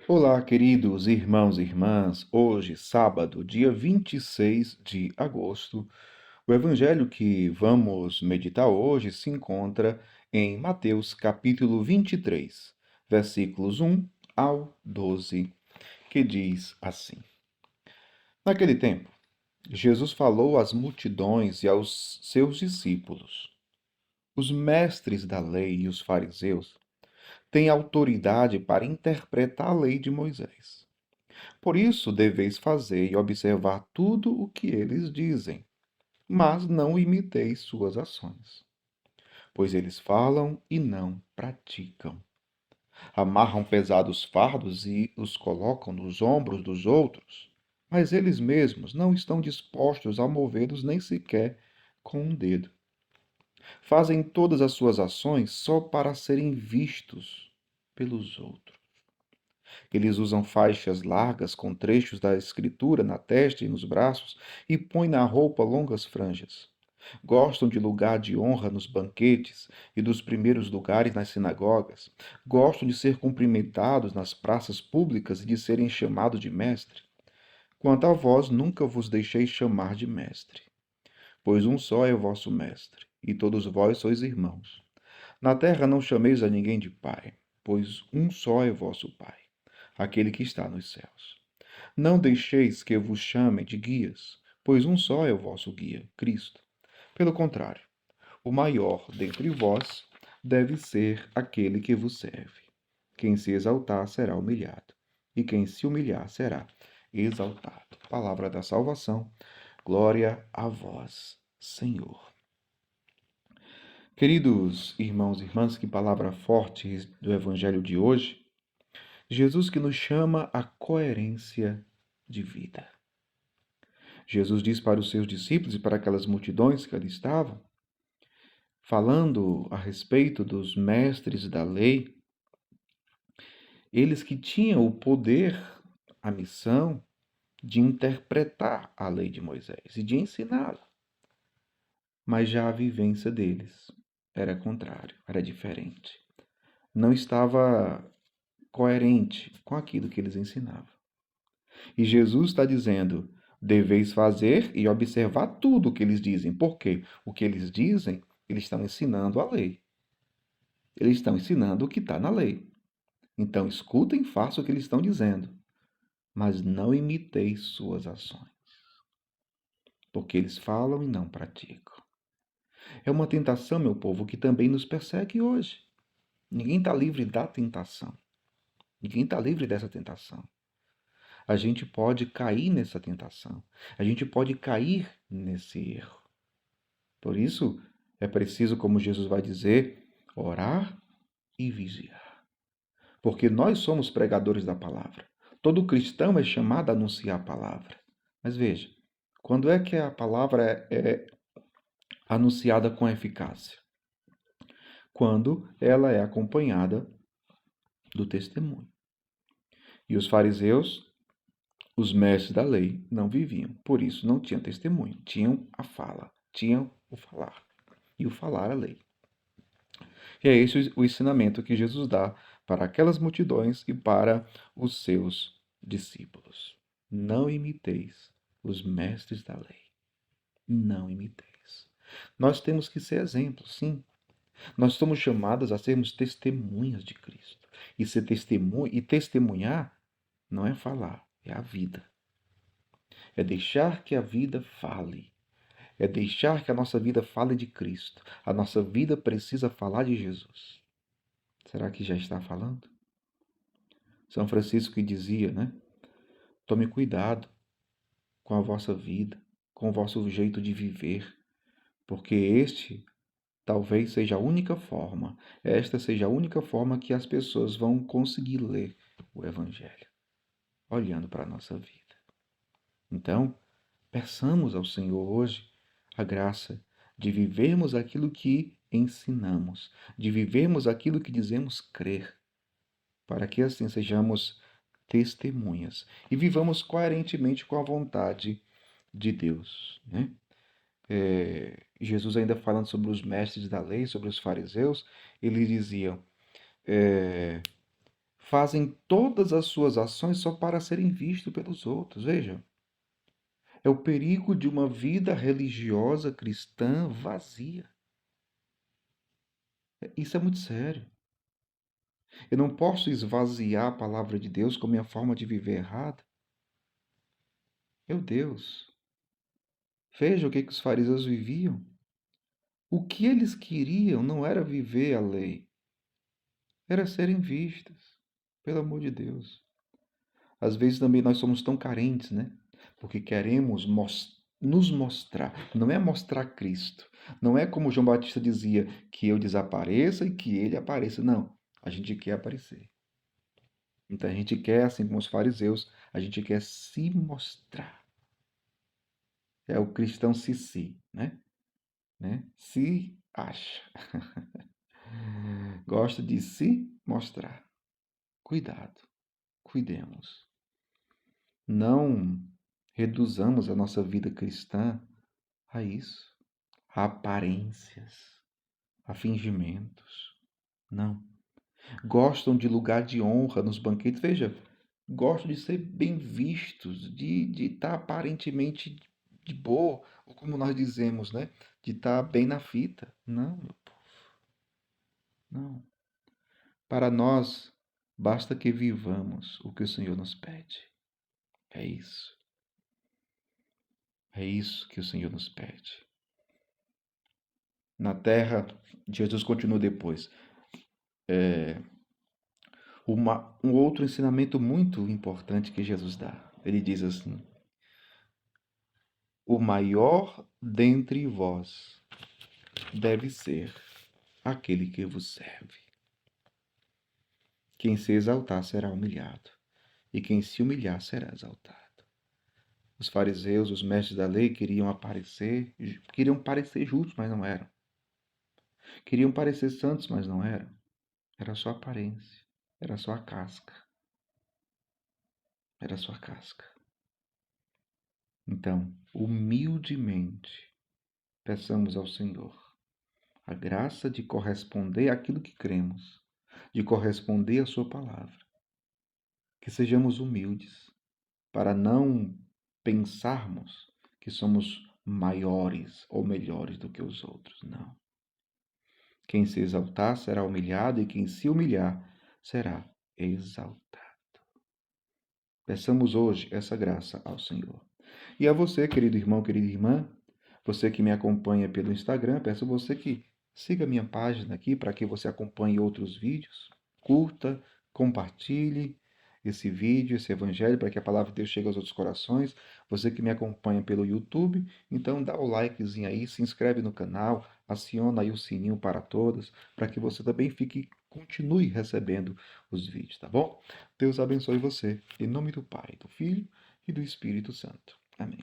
Olá, queridos irmãos e irmãs. Hoje, sábado, dia 26 de agosto, o evangelho que vamos meditar hoje se encontra em Mateus capítulo 23, versículos 1 ao 12, que diz assim: Naquele tempo, Jesus falou às multidões e aos seus discípulos: Os mestres da lei e os fariseus têm autoridade para interpretar a lei de Moisés. Por isso deveis fazer e observar tudo o que eles dizem, mas não imiteis suas ações, pois eles falam e não praticam. Amarram pesados fardos e os colocam nos ombros dos outros, mas eles mesmos não estão dispostos a movê-los nem sequer com um dedo. Fazem todas as suas ações só para serem vistos pelos outros. Eles usam faixas largas com trechos da escritura na testa e nos braços e põem na roupa longas franjas. Gostam de lugar de honra nos banquetes e dos primeiros lugares nas sinagogas. Gostam de ser cumprimentados nas praças públicas e de serem chamados de mestre. Quanto a vós, nunca vos deixei chamar de mestre, pois um só é o vosso mestre, e todos vós sois irmãos. Na terra não chameis a ninguém de pai, pois um só é o vosso pai, aquele que está nos céus. Não deixeis que vos chamem de guias, pois um só é o vosso guia, Cristo. Pelo contrário, o maior dentre vós deve ser aquele que vos serve. Quem se exaltar será humilhado, e quem se humilhar será exaltado. Palavra da salvação, glória a vós, Senhor. Queridos irmãos e irmãs, que palavra forte do Evangelho de hoje. Jesus que nos chama à coerência de vida. Jesus diz para os seus discípulos e para aquelas multidões que ali estavam, falando a respeito dos mestres da lei, eles que tinham o poder, a missão de interpretar a lei de Moisés e de ensiná-la. Mas já a vivência deles era contrário, era diferente. Não estava coerente com aquilo que eles ensinavam. E Jesus está dizendo: deveis fazer e observar tudo o que eles dizem. Por quê? O que eles dizem, eles estão ensinando a lei. Eles estão ensinando o que está na lei. Então, escutem e façam o que eles estão dizendo. Mas não imiteis suas ações. Porque eles falam e não praticam. É uma tentação, meu povo, que também nos persegue hoje. Ninguém está livre da tentação. Ninguém está livre dessa tentação. A gente pode cair nessa tentação. A gente pode cair nesse erro. Por isso, é preciso, como Jesus vai dizer, orar e vigiar. Porque nós somos pregadores da palavra. Todo cristão é chamado a anunciar a palavra. Mas veja, quando é que a palavra é anunciada com eficácia? Quando ela é acompanhada do testemunho. E os fariseus, os mestres da lei, não viviam. Por isso não tinham testemunho. Tinham a fala, tinham o falar. E o falar a lei. E é esse o ensinamento que Jesus dá para aquelas multidões e para os seus discípulos. Não imiteis os mestres da lei. Não imiteis. Nós temos que ser exemplos, sim. Nós somos chamados a sermos testemunhas de Cristo. E ser testemunha e testemunhar não é falar, é a vida. É deixar que a vida fale. É deixar que a nossa vida fale de Cristo. A nossa vida precisa falar de Jesus. Será que já está falando? São Francisco que dizia, né? Tome cuidado com a vossa vida, com o vosso jeito de viver, porque este talvez seja a única forma, esta seja a única forma que as pessoas vão conseguir ler o Evangelho, olhando para a nossa vida. Então, peçamos ao Senhor hoje a graça de vivermos aquilo que ensinamos, de vivermos aquilo que dizemos crer, para que assim sejamos testemunhas e vivamos coerentemente com a vontade de Deus, né? Jesus ainda falando sobre os mestres da lei, sobre os fariseus, eles diziam, fazem todas as suas ações só para serem vistos pelos outros. Veja, é o perigo de uma vida religiosa cristã vazia. Isso é muito sério. Eu não posso esvaziar a palavra de Deus com a minha forma de viver errada. Meu Deus, veja o que os fariseus viviam. O que eles queriam não era viver a lei, era serem vistos, pelo amor de Deus. Às vezes também nós somos tão carentes, né? Porque queremos nos mostrar. Não é mostrar Cristo. Não é como João Batista dizia, que eu desapareça e que ele apareça. Não. A gente quer aparecer. Então a gente quer, assim como os fariseus, a gente quer se mostrar. É o cristão si, né? Se acha. Gosta de se mostrar. Cuidado. Cuidemos. Não reduzamos a nossa vida cristã a isso, a aparências, a fingimentos. Não. Gostam de lugar de honra nos banquetes. Veja, gostam de ser bem vistos, de estar aparentemente de boa, ou como nós dizemos, né? De estar bem na fita. Não, meu povo, não. Para nós, basta que vivamos o que o Senhor nos pede. É isso. É isso que o Senhor nos pede. Na terra, Jesus continua depois. Um outro ensinamento muito importante que Jesus dá. Ele diz assim: o maior dentre vós deve ser aquele que vos serve. Quem se exaltar será humilhado, e quem se humilhar será exaltado. Os fariseus, os mestres da lei, queriam parecer justos, mas não eram. Queriam parecer santos, mas não eram. Era só aparência, era só a casca. Era só a casca. Então, humildemente, peçamos ao Senhor a graça de corresponder àquilo que cremos, de corresponder à Sua palavra. Que sejamos humildes, para não pensarmos que somos maiores ou melhores do que os outros. Não. Quem se exaltar será humilhado, e quem se humilhar será exaltado. Peçamos hoje essa graça ao Senhor. E a você, querido irmão, querida irmã, você que me acompanha pelo Instagram, peço a você que siga minha página aqui para que você acompanhe outros vídeos. Curta, compartilhe esse vídeo, esse evangelho, para que a palavra de Deus chegue aos outros corações. Você que me acompanha pelo YouTube, então dá o likezinho aí, se inscreve no canal, aciona aí o sininho para todos, para que você também continue recebendo os vídeos, tá bom? Deus abençoe você. Em nome do Pai, do Filho e do Espírito Santo. Amém.